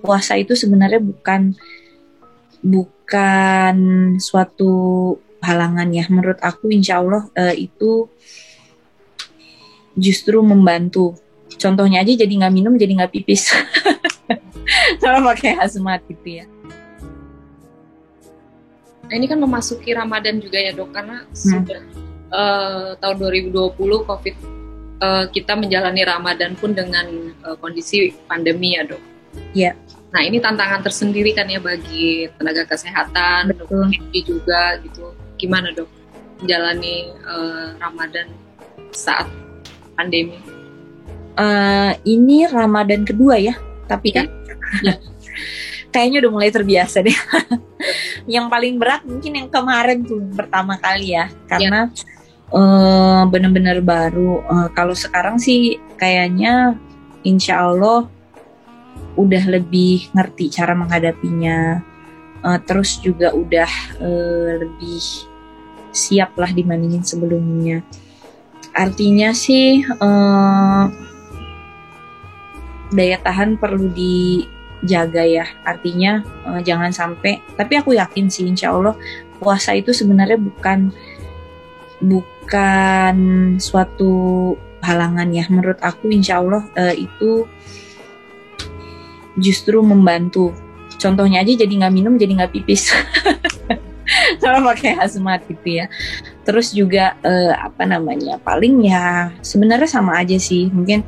puasa itu sebenarnya bukan suatu halangan ya. Menurut aku insya Allah itu justru membantu. Contohnya aja jadi nggak minum, jadi nggak pipis. Kalau pakai hazmat gitu ya. Nah, ini kan memasuki Ramadan juga ya dok, karena sudah tahun 2020 COVID kita menjalani Ramadan pun dengan kondisi pandemi ya dok. Iya. Nah ini tantangan tersendiri kan ya bagi tenaga kesehatan, Betul. dokter juga gitu. Gimana dok menjalani Ramadan saat pandemi? Ini Ramadan kedua ya, tapi kan Ya. kayaknya udah mulai terbiasa deh. Yang paling berat mungkin yang kemarin tuh pertama kali ya, karena benar-benar baru. Kalau sekarang sih kayaknya insya Allah udah lebih ngerti cara menghadapinya. Terus juga udah lebih siap lah dibandingin sebelumnya. Artinya sih daya tahan perlu dijaga ya. Artinya jangan sampai. Tapi aku yakin sih insya Allah puasa itu sebenarnya bukan suatu halangan ya. Menurut aku insya Allah itu justru membantu. Contohnya aja jadi nggak minum, jadi nggak pipis. Kalau pakai hazmat gitu ya. Terus juga paling ya sebenarnya sama aja sih. Mungkin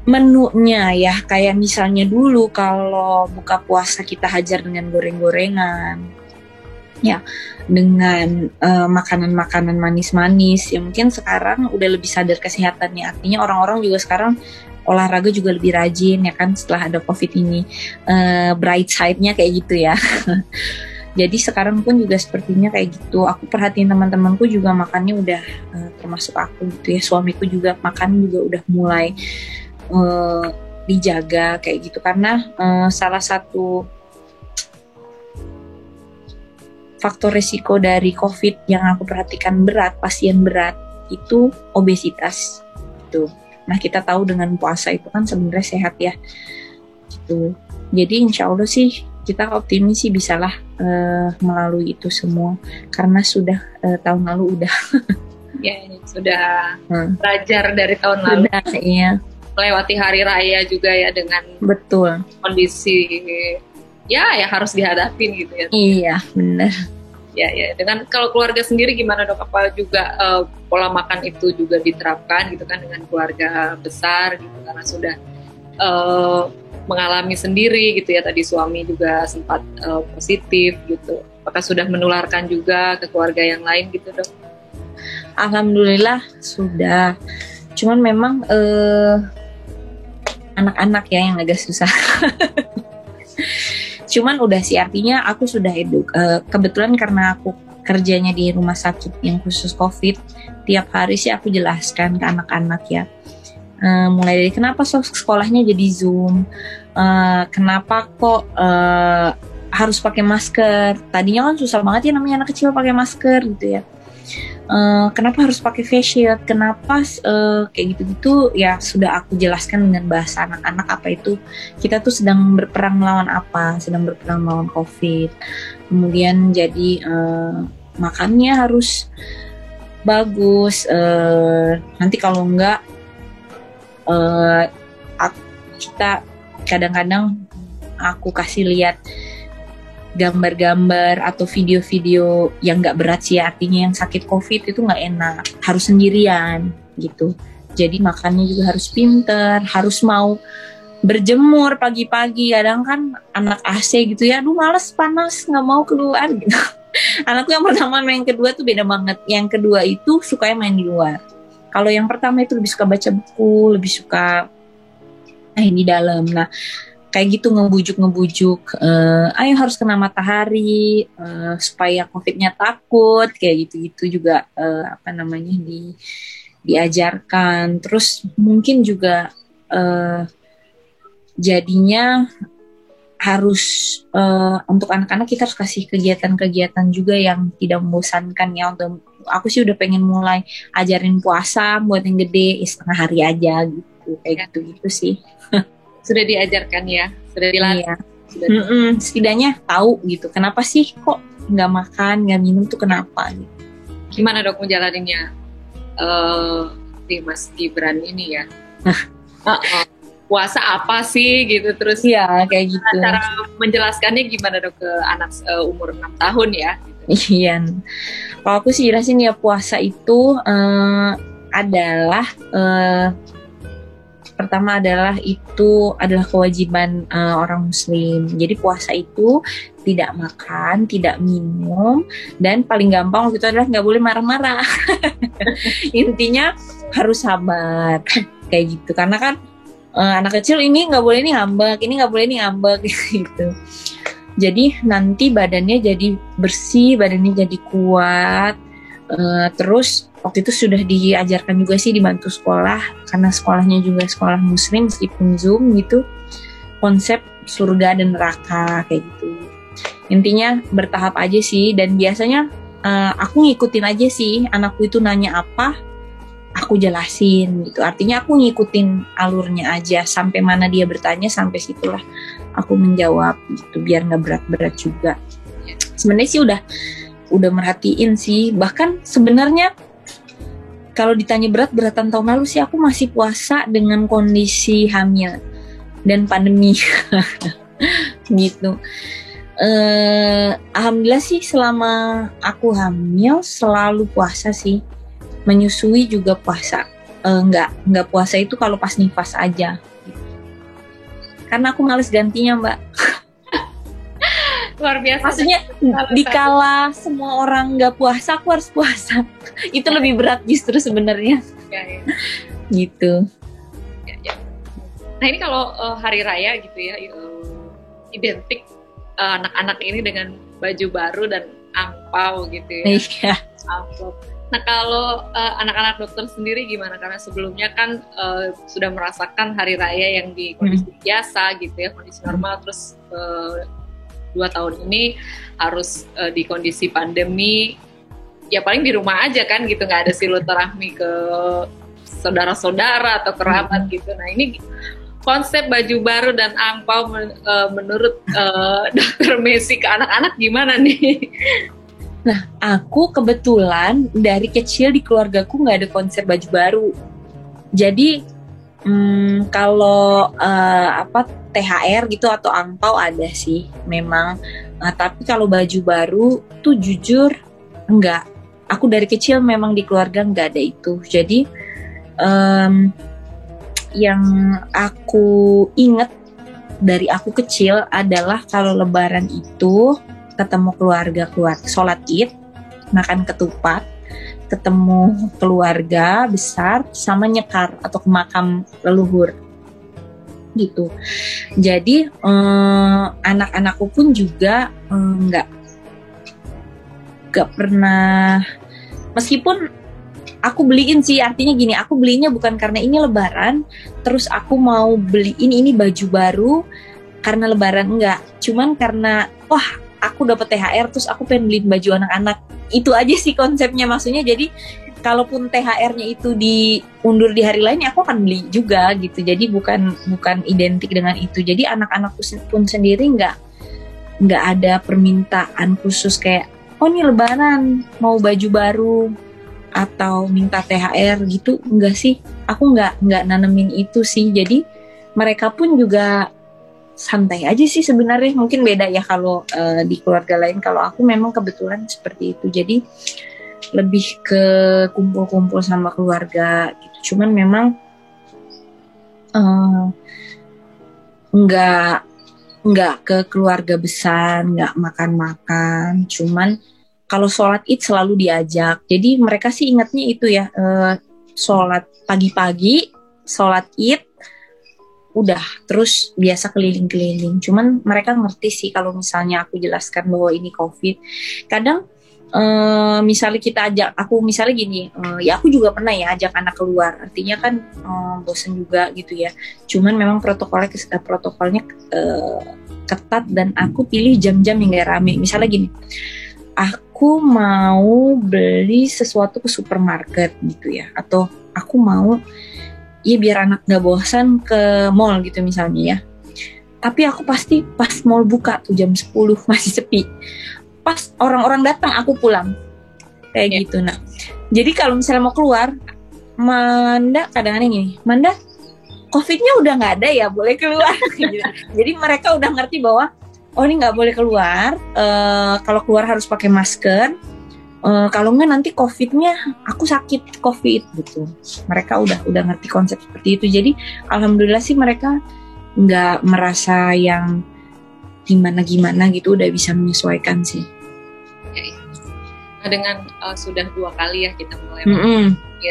menunya ya, kayak misalnya dulu kalau buka puasa kita hajar dengan goreng-gorengan, ya dengan makanan-makanan manis-manis. Ya mungkin sekarang udah lebih sadar kesehatannya. Artinya orang-orang juga sekarang olahraga juga lebih rajin ya kan setelah ada COVID ini. Bright side-nya kayak gitu ya. Jadi sekarang pun juga sepertinya kayak gitu. Aku perhatiin teman-temanku juga makannya udah termasuk aku gitu ya. Suamiku juga makan juga udah mulai dijaga kayak gitu. Karena salah satu faktor resiko dari COVID yang aku perhatikan pasien berat itu obesitas gitu. Nah kita tahu dengan puasa itu kan sebenarnya sehat ya gitu. Jadi insya Allah sih kita optimis sih bisalah melalui itu semua, karena sudah tahun lalu udah Ya sudah belajar dari tahun lalu. Sudah, iya. Melewati hari raya juga ya dengan Betul. kondisi ya harus dihadapin gitu ya. Iya benar. Ya dengan kalau keluarga sendiri gimana dok? Apa juga pola makan itu juga diterapkan gitu kan dengan keluarga besar gitu, karena sudah mengalami sendiri gitu ya, tadi suami juga sempat positif gitu. Apakah sudah menularkan juga ke keluarga yang lain gitu dok? Alhamdulillah sudah. Cuman memang anak-anak ya yang agak susah. Cuman udah sih, artinya aku sudah kebetulan karena aku kerjanya di rumah sakit yang khusus COVID, tiap hari sih aku jelaskan ke anak-anak ya. Mulai dari kenapa sekolahnya jadi Zoom, kenapa kok harus pakai masker. Tadinya kan susah banget ya namanya anak kecil pakai masker gitu ya. Kenapa harus pakai face shield, kenapa kayak gitu-gitu ya, sudah aku jelaskan dengan bahasa anak-anak apa itu kita tuh sedang berperang melawan apa, sedang berperang melawan COVID. Kemudian jadi makannya harus bagus, nanti kalau enggak kita kadang-kadang aku kasih lihat gambar-gambar atau video-video yang nggak berat sih, artinya yang sakit COVID itu nggak enak, harus sendirian gitu. Jadi makannya juga harus pinter, harus mau berjemur pagi-pagi. Kadang kan anak AC gitu ya, aduh males panas nggak mau keluar gitu. Anakku yang pertama sama yang kedua tuh beda banget. Yang kedua itu sukanya main di luar. Kalau yang pertama itu lebih suka baca buku, lebih suka di dalam. Nah kayak gitu ngebujuk, ayo harus kena matahari supaya COVID-nya takut, kayak gitu-gitu juga diajarkan. Terus mungkin juga jadinya harus untuk anak-anak kita harus kasih kegiatan-kegiatan juga yang tidak membosankan ya. Untuk aku sih udah pengen mulai ajarin puasa buat yang gede setengah hari aja gitu, kayak gitu-gitu sih. sudah diajarkan ya, sudah dilatih. Iya. Setidaknya tahu gitu. Kenapa sih kok nggak makan, nggak minum tuh kenapa? Gitu. Gimana dok menjalaninya di Mas Gibran ini ya? Puasa apa sih gitu, terus Iya kayak gitu. Cara menjelaskannya gimana dok ke anak umur 6 tahun ya? Gitu. Iya. Kalau aku sih jelasin ya, puasa itu adalah pertama adalah kewajiban orang Muslim. Jadi puasa itu tidak makan, tidak minum, dan paling gampang itu adalah nggak boleh marah-marah. Intinya harus sabar kayak gitu. Karena kan anak kecil ini nggak boleh nih ngambek, ini nggak boleh nih ngambek gitu. Jadi nanti badannya jadi bersih, badannya jadi kuat. Terus waktu itu sudah diajarkan juga sih, dibantu sekolah, karena sekolahnya juga sekolah muslim meskipun Zoom gitu, konsep surga dan neraka kayak gitu. Intinya bertahap aja sih, dan biasanya aku ngikutin aja sih, anakku itu nanya apa aku jelasin gitu. Artinya aku ngikutin alurnya aja, sampai mana dia bertanya sampai situlah aku menjawab gitu, biar nggak berat-berat juga. Sebenarnya sih udah merhatiin sih, bahkan sebenarnya kalau ditanya berat-beratan tahun lalu sih aku masih puasa dengan kondisi hamil dan pandemi gitu. Alhamdulillah sih selama aku hamil selalu puasa sih, menyusui juga puasa. Nggak puasa itu kalau pas nifas aja, karena aku males gantinya Mbak. Luar biasa. Maksudnya dikala semua orang nggak puasa, aku harus puasa. Itu lebih berat justru sebenarnya. Ya. Gitu. Ya. Nah ini kalau hari raya gitu ya, identik anak-anak ini dengan baju baru dan angpau gitu ya. Iya. Nah kalau anak-anak dokter sendiri gimana? Karena sebelumnya kan sudah merasakan hari raya yang di kondisi biasa gitu ya, kondisi normal, terus 2 tahun ini harus di kondisi pandemi, ya paling di rumah aja kan gitu, nggak ada silaturahmi ke saudara-saudara atau kerabat gitu. Nah ini konsep baju baru dan angpau menurut Dokter Messi ke anak-anak gimana nih? Nah, aku kebetulan dari kecil di keluargaku nggak ada konsep baju baru. Jadi kalau THR gitu atau angpau ada sih memang. Tapi kalau baju baru tuh jujur enggak. Aku dari kecil memang di keluarga nggak ada itu. Jadi yang aku inget dari aku kecil adalah kalau lebaran itu ketemu keluarga, sholat id, makan ketupat, ketemu keluarga besar, sama nyekar atau ke makam leluhur gitu. Jadi anak-anakku pun juga nggak pernah, meskipun aku beliin sih, artinya gini, aku belinya bukan karena ini lebaran terus aku mau beliin ini baju baru karena lebaran, enggak, cuman karena aku dapat THR terus aku pengen beliin baju anak-anak. Itu aja sih konsepnya, maksudnya jadi kalaupun THR-nya itu diundur di hari lain, aku akan beli juga gitu. Jadi bukan identik dengan itu. Jadi anak-anakku pun sendiri nggak ada permintaan khusus kayak ini lebaran mau baju baru atau minta THR gitu, enggak sih. Aku nggak nanemin itu sih. Jadi mereka pun juga santai aja sih sebenarnya. Mungkin beda ya kalau di keluarga lain. Kalau aku memang kebetulan seperti itu. Jadi lebih ke kumpul-kumpul sama keluarga gitu. Cuman memang nggak ke keluarga besar, nggak makan-makan. Cuman kalau sholat id selalu diajak. Jadi mereka sih ingatnya itu ya, sholat pagi-pagi, sholat id, udah terus biasa keliling-keliling. Cuman mereka ngerti sih kalau misalnya aku jelaskan bahwa ini COVID. Kadang misalnya kita ajak, aku misalnya gini, ya aku juga pernah ya ajak anak keluar, artinya kan bosen juga gitu ya. Cuman memang protokolnya ketat, dan aku pilih jam-jam yang gak rame. Misalnya gini, aku mau beli sesuatu ke supermarket gitu ya, atau aku mau ya biar anak gak bosan ke mall gitu misalnya ya. Tapi aku pasti pas mall buka tuh jam 10 masih sepi. Pas orang-orang datang aku pulang. Kayak gitu. Nah, jadi kalau misalnya mau keluar, Manda kadang-kadang gini, Manda, COVID-nya udah nggak ada ya, boleh keluar. Jadi mereka udah ngerti bahwa oh ini nggak boleh keluar. Kalau keluar harus pakai masker. Kalau nggak nanti COVID-nya aku sakit COVID gitu. Mereka udah ngerti konsep seperti itu. Jadi alhamdulillah sih mereka nggak merasa yang gimana gitu, udah bisa menyesuaikan sih. Nah, dengan sudah 2 kali ya kita mulai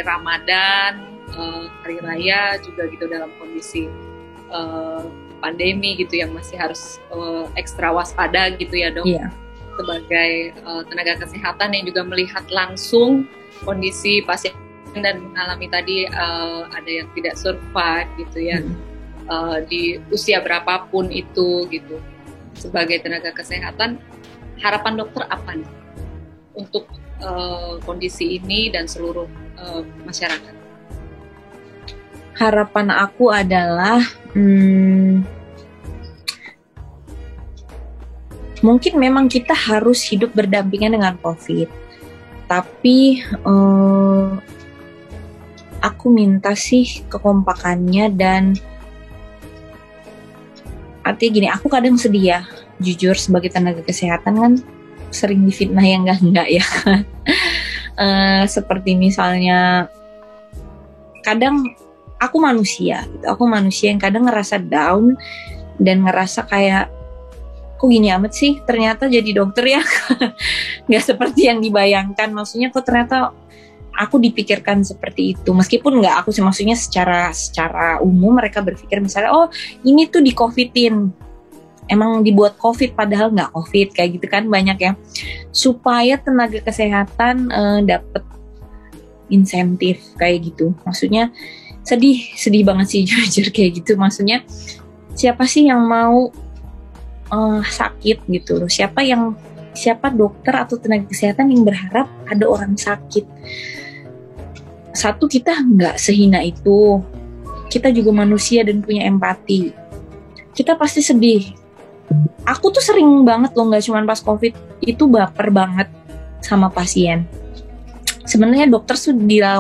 Ramadan, hari raya juga gitu dalam kondisi pandemi gitu yang masih harus ekstra waspada gitu ya dok. Iya. Sebagai tenaga kesehatan yang juga melihat langsung kondisi pasien dan mengalami tadi ada yang tidak survive gitu ya di usia berapapun itu gitu. Sebagai tenaga kesehatan, harapan dokter apa nih untuk kondisi ini dan seluruh masyarakat? Harapan aku adalah mungkin memang kita harus hidup berdampingan dengan COVID. Tapi aku minta sih kekompakannya dan artinya gini, aku kadang sedih ya, jujur sebagai tenaga kesehatan kan sering difitnah yang enggak ya. Seperti misalnya kadang aku manusia gitu, aku manusia yang kadang ngerasa down dan ngerasa kayak kok gini amat sih ternyata jadi dokter ya. Nggak seperti yang dibayangkan, maksudnya kok ternyata aku dipikirkan seperti itu, meskipun nggak aku sih, maksudnya secara umum mereka berpikir misalnya oh ini tuh di covidin, emang dibuat covid padahal nggak covid, kayak gitu kan banyak ya, supaya tenaga kesehatan dapat insentif kayak gitu. Maksudnya sedih banget sih jujur kayak gitu. Maksudnya siapa sih yang mau sakit gitu loh, siapa dokter atau tenaga kesehatan yang berharap ada orang sakit. Satu, kita nggak sehina itu, kita juga manusia dan punya empati, kita pasti sedih. Aku tuh sering banget loh, nggak cuma pas COVID, itu baper banget sama pasien. Sebenarnya dokter tuh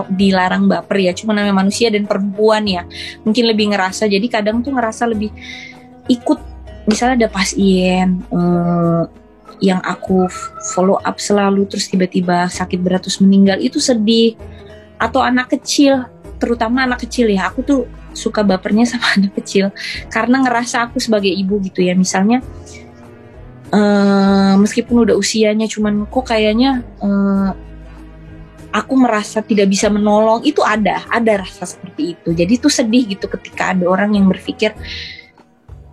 dilarang baper ya, cuma namanya manusia dan perempuan ya, mungkin lebih ngerasa, jadi kadang tuh ngerasa lebih ikut. Misalnya ada pasien yang aku follow up selalu, terus tiba-tiba sakit berat terus meninggal, itu sedih. Atau anak kecil, terutama anak kecil ya, aku tuh suka bapernya sama anak kecil karena ngerasa aku sebagai ibu gitu ya, misalnya meskipun udah usianya, cuman kok kayaknya aku merasa tidak bisa menolong, itu ada rasa seperti itu. Jadi tuh sedih gitu ketika ada orang yang berpikir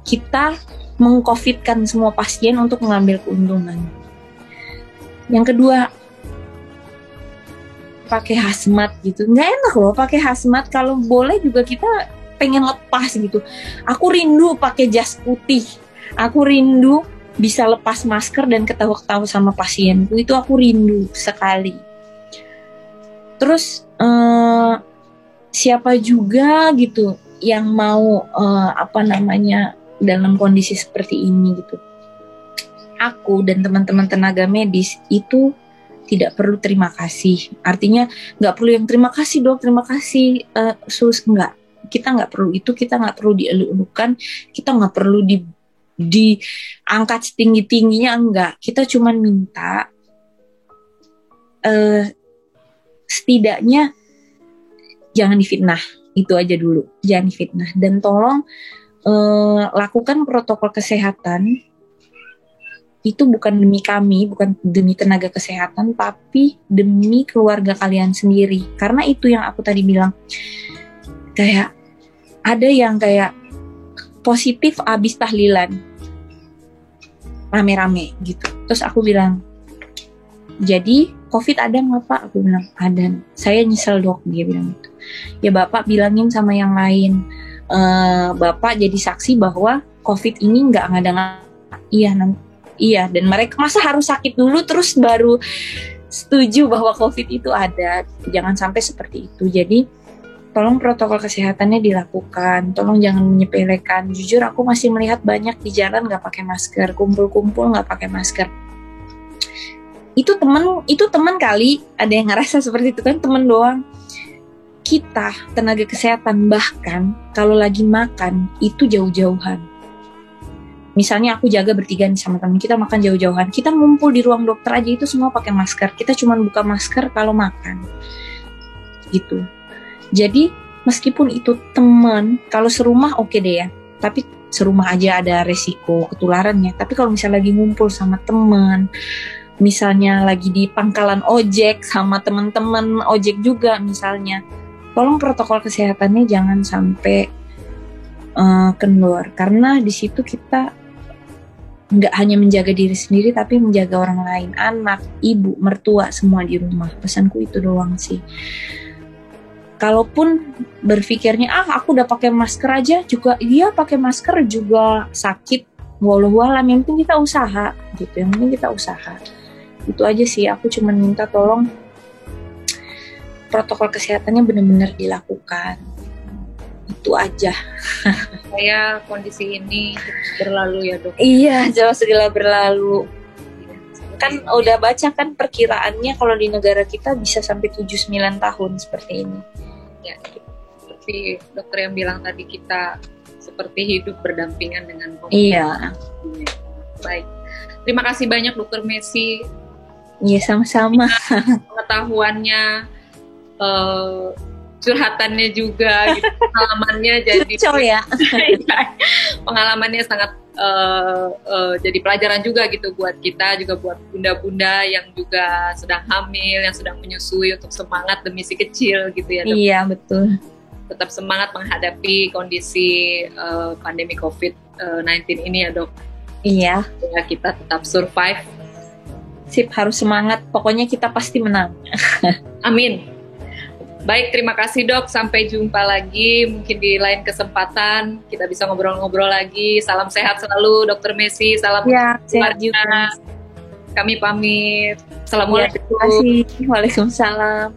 kita mengcovidkan semua pasien untuk mengambil keuntungan. Yang kedua, pakai hazmat gitu, nggak enak loh pakai hazmat. Kalau boleh juga kita pengen lepas gitu. Aku rindu pakai jas putih, aku rindu bisa lepas masker dan ketawa-ketawa sama pasienku, itu aku rindu sekali. Terus siapa juga gitu yang mau dalam kondisi seperti ini gitu. Aku dan teman-teman tenaga medis itu tidak perlu terima kasih. Artinya nggak perlu yang terima kasih dok, terima kasih sus, enggak. Kita nggak perlu itu, kita nggak perlu dieluk-elukan, kita nggak perlu diangkat setinggi-tingginya, enggak. Kita cuma minta setidaknya jangan difitnah, itu aja dulu, jangan difitnah. Dan tolong lakukan protokol kesehatan. Itu bukan demi kami, bukan demi tenaga kesehatan, tapi demi keluarga kalian sendiri. Karena itu yang aku tadi bilang, kayak ada yang kayak positif abis tahlilan rame-rame gitu. Terus aku bilang, jadi COVID ada nggak Pak? Aku bilang ada. Saya nyesel dok, dia bilang gitu. Ya Bapak bilangin sama yang lain, Bapak jadi saksi bahwa COVID ini nggak ngada-ngada. Iya, dan mereka masa harus sakit dulu terus baru setuju bahwa COVID itu ada. Jangan sampai seperti itu. Jadi tolong protokol kesehatannya dilakukan, tolong jangan menyepelekan. Jujur aku masih melihat banyak di jalan nggak pakai masker, kumpul-kumpul nggak pakai masker. Itu teman kali, ada yang ngerasa seperti itu kan, teman doang. Kita tenaga kesehatan bahkan kalau lagi makan itu jauh-jauhan. Misalnya aku jaga bertiga nih sama teman, kita makan jauh-jauhan, kita ngumpul di ruang dokter aja itu semua pakai masker. Kita cuma buka masker kalau makan, gitu. Jadi meskipun itu teman, kalau serumah oke deh ya, tapi serumah aja ada resiko ketularannya. Tapi kalau misalnya lagi ngumpul sama teman, misalnya lagi di pangkalan ojek sama teman-teman ojek juga misalnya, tolong protokol kesehatannya jangan sampai kendor, karena di situ kita nggak hanya menjaga diri sendiri tapi menjaga orang lain, anak, ibu, mertua, semua di rumah. Pesanku itu doang sih. Kalaupun berpikirnya aku udah pakai masker aja juga, iya pakai masker juga sakit, walau-walau yang penting kita usaha gitu, yang penting kita usaha. Itu aja sih, aku cuma minta tolong protokol kesehatannya benar-benar dilakukan. Itu aja. Supaya kondisi ini berlalu ya dok. Iya, jauh segala berlalu. Kan udah baca kan perkiraannya kalau di negara kita bisa sampai 7-9 tahun seperti ini. Ya, seperti dokter yang bilang tadi, kita seperti hidup berdampingan dengan COVID. Iya. Baik. Terima kasih banyak Dokter Messi. Iya, sama-sama. Pengetahuannya, curhatannya juga, gitu. Pengalamannya jadi ya. pengalamannya sangat jadi pelajaran juga gitu buat kita, juga buat bunda-bunda yang juga sedang hamil, yang sedang menyusui, untuk semangat demi si kecil gitu ya dok. Iya betul. Tetap semangat menghadapi kondisi pandemi COVID-19 ini ya dok. Iya. Ya, kita tetap survive. Sip, harus semangat. Pokoknya kita pasti menang. Amin. Baik, terima kasih dok. Sampai jumpa lagi. Mungkin di lain kesempatan kita bisa ngobrol-ngobrol lagi. Salam sehat selalu, Dokter Messi. Salam sehat juga. Kami pamit. Assalamualaikum. Terima kasih. Waalaikumsalam.